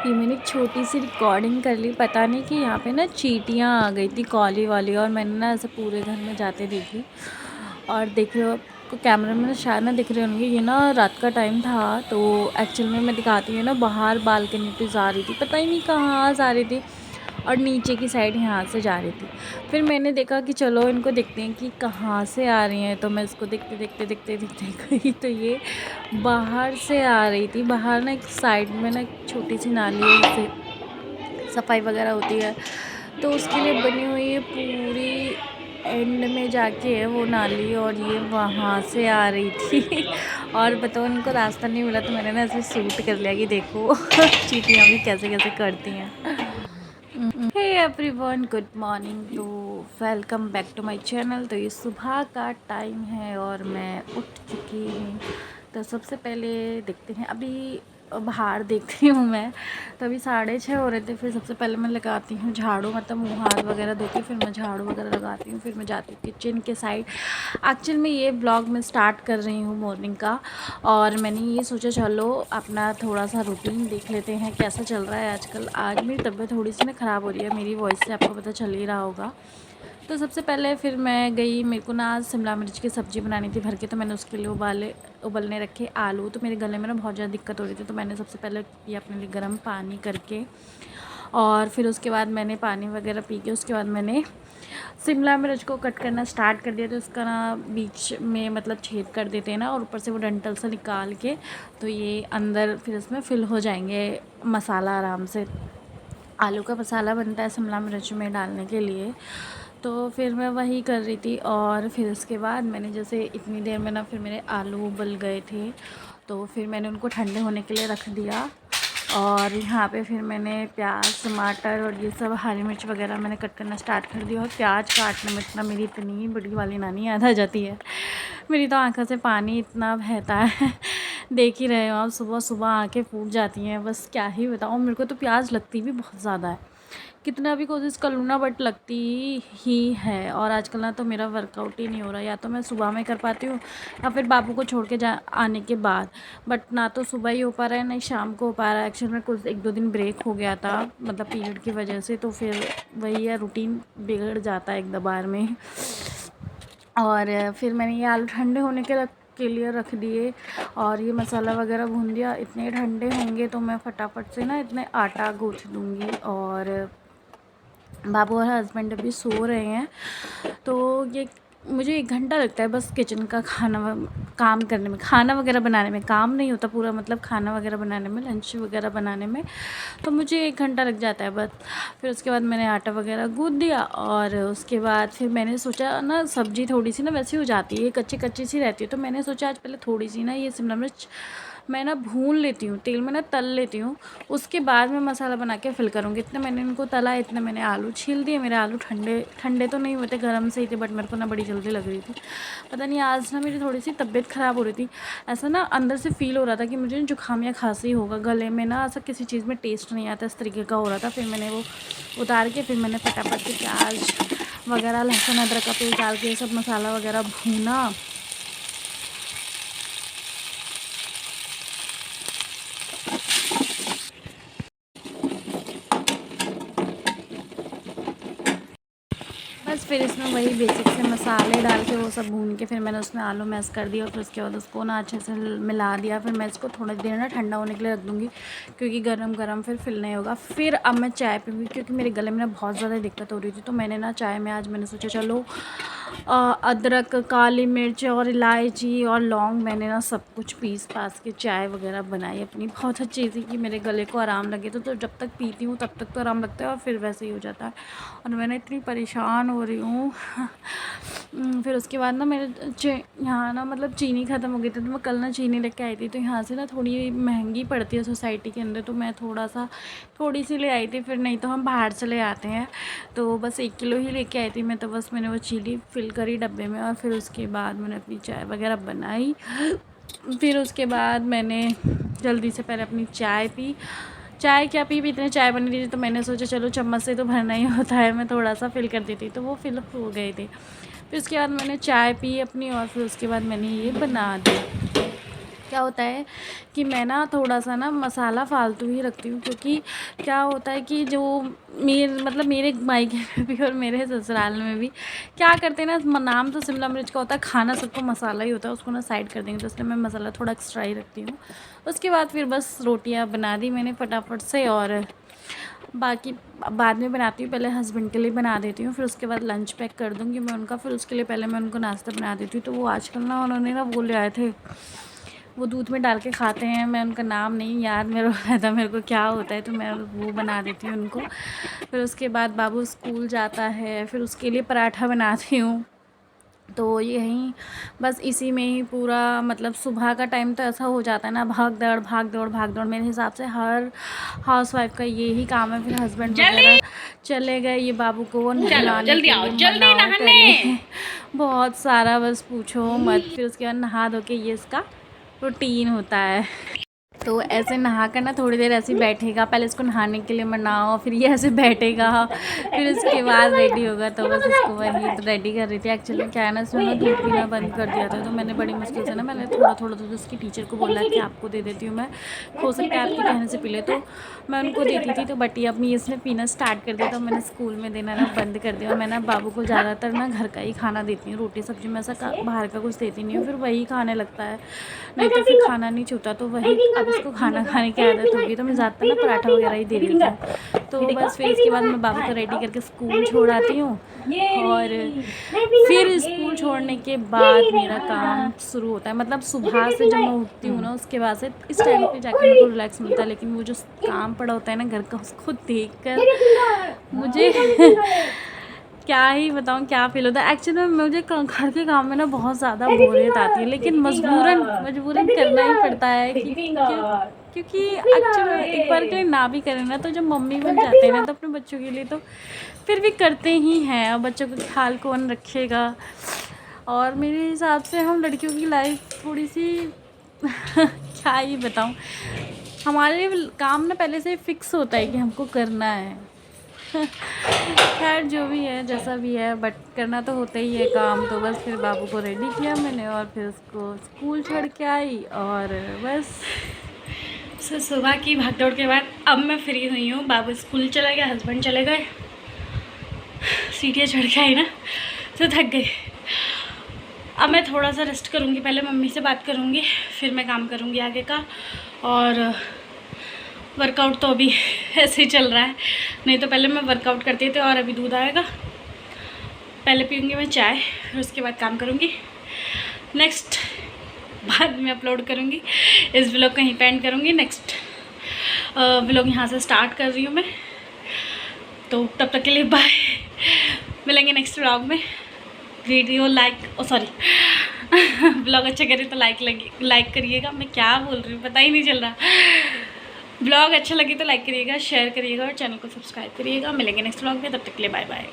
ये मैंने एक छोटी सी रिकॉर्डिंग कर ली। पता नहीं कि यहाँ पे ना चींटियाँ आ गई थी कॉली वाली, और मैंने ना ऐसे पूरे घर में जाते देखी। और देख रहे हो आपको कैमरे में शायद ना दिख रहे होंगे, ये ना रात का टाइम था। तो एक्चुअल में मैं दिखाती हूँ ना, बाहर बालकनी पे जा रही थी, पता ही नहीं कहाँ जा रही थी, और नीचे की साइड यहाँ से जा रही थी। फिर मैंने देखा कि चलो इनको देखते हैं कि कहाँ से आ रही हैं। तो मैं इसको देखते देखते देखते देखते गई, तो ये बाहर से आ रही थी। बाहर ना एक साइड में ना एक छोटी सी नाली है, जैसे सफाई वगैरह होती है, तो उसके लिए बनी हुई है। पूरी एंड में जाके है वो नाली, और ये वहाँ से आ रही थी। और बताओ, उनको रास्ता नहीं मिला, तो मैंने ना ऐसे शूट कर लिया कि देखो चींटियाँ भी कैसे कैसे करती हैं। Hey everyone, good morning. तो welcome back to my channel. तो ये सुबह का टाइम है और मैं उठ चुकी हूँ। तो सबसे पहले देखते हैं, अभी बाहर देखती हूँ मैं। तो अभी 6:30 हो रहे थे। फिर सबसे पहले मैं लगाती हूँ झाड़ू, मतलब मुँह हाथ वगैरह धो के फिर मैं झाड़ू वगैरह लगाती हूँ। फिर मैं जाती हूँ किचन के साइड। एक्चुअल में ये ब्लॉग मैं स्टार्ट कर रही हूँ मॉर्निंग का, और मैंने ये सोचा चलो अपना थोड़ा सा रूटीन देख लेते हैं कैसा चल रहा है आजकल। आज मेरी तबीयत थोड़ी सी ना ख़राब हो रही है, मेरी वॉइस से आपको पता चल ही रहा होगा। तो सबसे पहले फिर मैं गई, मेरे को ना आज शिमला मिर्च की सब्ज़ी बनानी थी भर के। तो मैंने उसके लिए उबलने रखे आलू। तो मेरे गले में ना बहुत ज़्यादा दिक्कत हो रही थी, तो मैंने सबसे पहले ये अपने लिए गर्म पानी करके, और फिर उसके बाद मैंने पानी वगैरह पी के, उसके बाद मैंने शिमला मिर्च को कट करना स्टार्ट कर दिया। तो उसका ना बीच में मतलब छेद कर देते हैं ना, और ऊपर से वो डंठल से निकाल के, तो ये अंदर फिर इसमें फिल हो जाएंगे मसाला आराम से। आलू का मसाला बनता है शिमला मिर्च में डालने के लिए। तो फिर मैं वही कर रही थी, और फिर उसके बाद मैंने जैसे इतनी देर में ना फिर मेरे आलू उबल गए थे, तो फिर मैंने उनको ठंडे होने के लिए रख दिया। और यहाँ पे फिर मैंने प्याज टमाटर और ये सब हरी मिर्च वगैरह मैंने कट करना स्टार्ट कर दिया। और प्याज काटने में इतना मेरी इतनी बड़ी वाली नानी याद आ जाती है। मेरी तो आँखों से पानी इतना बहता है देख ही रहे हो आप, सुबह सुबह आँखें फूट जाती हैं। बस क्या ही बताऊँ, मेरे को तो प्याज लगती भी बहुत ज़्यादा है। कितना भी कोशिश कर लूँ ना, बट लगती ही है। और आजकल ना तो मेरा वर्कआउट ही नहीं हो रहा, या तो मैं सुबह में कर पाती हूँ या फिर बाबू को छोड़ के जा आने के बाद। बट ना तो सुबह ही हो पा रहा है, ना ही शाम को हो पा रहा है। एक्चुअल में कुछ 1-2 दिन ब्रेक हो गया था, मतलब पीरियड की वजह से। तो फिर वही है, रूटीन बिगड़ जाता है एक बार में। और फिर मैंने ये आलू ठंडे होने के लिए रख दिए, और ये मसाला वगैरह भून दिया। इतने ठंडे होंगे तो मैं फटाफट से ना इतने आटा गूँथ दूँगी। और बाबू और हस्बैंड अभी सो रहे हैं। तो ये मुझे 1 घंटा लगता है बस किचन का काम करने में, खाना वगैरह बनाने में। काम नहीं होता पूरा, मतलब खाना वगैरह बनाने में, लंच वगैरह बनाने में तो मुझे 1 घंटा लग जाता है बस। फिर उसके बाद मैंने आटा वगैरह गूँथ दिया, और उसके बाद फिर मैंने सोचा ना, सब्ज़ी थोड़ी सी ना वैसी हो जाती है, कच्ची कच्ची सी रहती है। तो मैंने सोचा आज पहले थोड़ी सी ना ये शिमला मिर्च मैं ना भून लेती हूँ, तेल में ना तल लेती हूँ, उसके बाद मैं मसाला बना के फिल करूँगी। इतने मैंने इनको तला, इतने मैंने आलू छील दिए। मेरे आलू ठंडे ठंडे तो नहीं हुए थे, गर्म से ही थे, बट मेरे को ना बड़ी जल्दी लग रही थी। पता नहीं आज ना मेरी थोड़ी सी तबीयत ख़राब हो रही थी। ऐसा ना अंदर से फ़ील हो रहा था कि मुझे जुकाम या खांसी होगा, गले में ना ऐसा किसी चीज़ में टेस्ट नहीं आता, इस तरीके का हो रहा था। फिर मैंने वो उतार के, फिर मैंने फटाफट से प्याज वगैरह, लहसुन अदरक का पेस्ट डाल के ये सब मसाला वगैरह भूना। बस फिर इसमें वही बेसिक से मसाले डाल के वो सब भून के, फिर मैंने उसमें आलू मैश कर दिया, और फिर उसके बाद उसको ना अच्छे से मिला दिया। फिर मैं इसको थोड़ी देर ना ठंडा होने के लिए रख दूँगी, क्योंकि गरम गरम फिर फिल नहीं होगा। फिर अब मैं चाय पीऊँगी, क्योंकि मेरे गले में ना बहुत ज़्यादा दिक्कत हो रही थी। तो मैंने ना चाय में आज मैंने सोचा चलो अदरक, काली मिर्च और इलायची और लौंग, मैंने ना सब कुछ पीस पास के चाय वगैरह बनाई अपनी। बहुत अच्छी थी कि मेरे गले को आराम लगे। तो जब तक पीती हूँ तब तक तो आराम लगता है, और फिर वैसे ही हो जाता है। और मैंने इतनी परेशान हो रही हूँ फिर उसके बाद ना मेरे यहाँ ना मतलब चीनी ख़त्म हो गई थी। तो मैं कल ना चीनी लेके आई थी, तो यहाँ से ना थोड़ी महंगी पड़ती है सोसाइटी के अंदर। तो मैं थोड़ी सी ले आई थी, फिर नहीं तो हम बाहर से ले आते हैं। तो बस 1 किलो ही लेके आई थी मैं। तो बस मैंने वो चीनी फिल करी डब्बे में, और फिर उसके बाद मैंने अपनी चाय वगैरह बनाई। फिर उसके बाद मैंने जल्दी से पहले अपनी चाय पी। चाय क्या पी भी, इतने चाय बनी थी, तो मैंने सोचा चलो चम्मच से तो भरना ही होता है, मैं थोड़ा सा फिल कर देती। तो वो फिल हो गए थे। फिर उसके बाद मैंने चाय पी अपनी, और फिर उसके बाद मैंने ये बना दी। क्या होता है कि मैं ना थोड़ा सा ना मसाला फालतू ही रखती हूँ, क्योंकि क्या होता है कि जो मेरे मायके में भी और मेरे ससुराल में भी क्या करते हैं ना, नाम तो शिमला मिर्च का होता है, खाना सबको मसाला ही होता है, उसको ना साइड कर देंगे, तो इसलिए मैं मसाला थोड़ा एक्स्ट्रा ही रखती हूँ। उसके बाद फिर बस रोटियाँ बना दी मैंने फटाफट से, और बाकी बाद में बनाती हूँ। पहले हस्बैंड के लिए बना देती हूँ, फिर उसके बाद लंच पैक कर दूँगी मैं उनका, फिर उसके लिए पहले मैं उनको नाश्ता बना देती हूँ। तो वो आजकल ना उन्होंने ना वो ले आए थे, वो दूध में डाल के खाते हैं, मैं उनका नाम नहीं याद मेरे रहता मेरे को क्या होता है, तो मैं वो बना देती हूँ उनको। फिर उसके बाद बाबू स्कूल जाता है, फिर उसके लिए पराठा बनाती हूँ। तो यही बस इसी में ही पूरा मतलब सुबह का टाइम तो ऐसा हो जाता है ना, भाग दौड़ भाग दौड़ भाग दौड़। मेरे हिसाब से हर हाउसवाइफ का यही काम है। फिर हस्बैंड वगैरह चले गए, ये बाबू को वो नहलाने के लिए मनाओ पहले बहुत सारा, बस पूछो मत। फिर उसके बाद नहा धो के, ये इसका रूटीन होता है। तो ऐसे नहा कर ना थोड़ी देर ऐसे ही बैठेगा, पहले इसको नहाने के लिए मनाओ, फिर ये ऐसे बैठेगा, फिर उसके बाद रेडी होगा। तो बस इसको वही रेडी कर रही थी। एक्चुअली क्या है ना, इसने ना दूध पीना बंद कर दिया था, तो मैंने बड़ी मुश्किल से ना मैंने थोड़ा थोड़ा दूध उसकी टीचर को बोला कि आपको दे देती हूँ मैं, हो सकता है आपके कहने से पी ले, तो मैं उनको देती थी। तो बट ये अपनी इसने पीना स्टार्ट कर दिया, तो मैंने स्कूल में देना ना बंद कर दिया। और मैं ना बाबू को ज़्यादातर ना घर का ही खाना देती हूँ, रोटी सब्जी में ऐसा बाहर का कुछ देती नहीं हूँ, फिर वही खाने लगता है, नहीं तो फिर खाना नहीं छूता। तो वही अब इसको खाना खाने की आदत होगी, तो मैं ज़्यादातर ना पराठा वगैरह ही दे देती हूँ। तो बस फिर इसके बाद मैं बाबू को रेडी करके स्कूल छोड़ आती हूँ, और फिर स्कूल छोड़ने के बाद मेरा काम शुरू होता है। मतलब सुबह से जब मैं उठती हूँ ना, उसके बाद से इस टाइम पे जाकर मेरे को रिलैक्स मिलता है। लेकिन वो जो काम पड़ा होता है ना घर का, उसको देख कर मुझे क्या ही बताऊँ क्या फ़ील होता है। एक्चुअली मुझे घर के काम में ना बहुत ज़्यादा बोरियत आती है, लेकिन मजबूरन करना ही पड़ता है क्योंकि एक्चुअली एक बार के लिए ना भी करें ना, तो जब मम्मी बन जाते हैं ना तो अपने बच्चों के लिए तो फिर भी करते ही हैं। और बच्चों का ख्याल कौन रखेगा। और मेरे हिसाब से हम लड़कियों की लाइफ थोड़ी सी क्या ही बताऊँ, हमारे काम ना पहले से फिक्स होता है कि हमको करना है। खैर जो भी है जैसा भी है, बट करना तो होता ही है काम। तो बस फिर बाबू को रेडी किया मैंने, और फिर उसको स्कूल छोड़ के आई, और बस सुबह की भागदौड़ के बाद अब मैं फ्री हुई हूँ। बाबू स्कूल चला गया, हस्बैंड चले गए, सीढ़ियाँ चढ़ के आई ना तो थक गई। अब मैं थोड़ा सा रेस्ट करूँगी, पहले मम्मी से बात करूँगी, फिर मैं काम करूँगी आगे का। और वर्कआउट तो अभी ऐसे ही चल रहा है, नहीं तो पहले मैं वर्कआउट करती थी। और अभी दूध आएगा, पहले पीऊँगी मैं चाय, फिर उसके बाद काम करूँगी। नेक्स्ट बाद में अपलोड करूँगी, इस व्लॉग को यहीं पे एंड करूँगी। नेक्स्ट व्लॉग यहाँ से स्टार्ट कर रही हूँ मैं। तो तब तक के लिए बाय, मिलेंगे नेक्स्ट व्लॉग में। वीडियो व्लॉग अच्छा करे तो लाइक करिएगा। मैं क्या बोल रही हूँ पता ही नहीं चल रहा। व्लॉग अच्छा लगे तो लाइक करिएगा, शेयर करिएगा और चैनल को सब्सक्राइब करिएगा। मिलेंगे नेक्स्ट व्लॉग में, तब तक के लिए बाय बाय।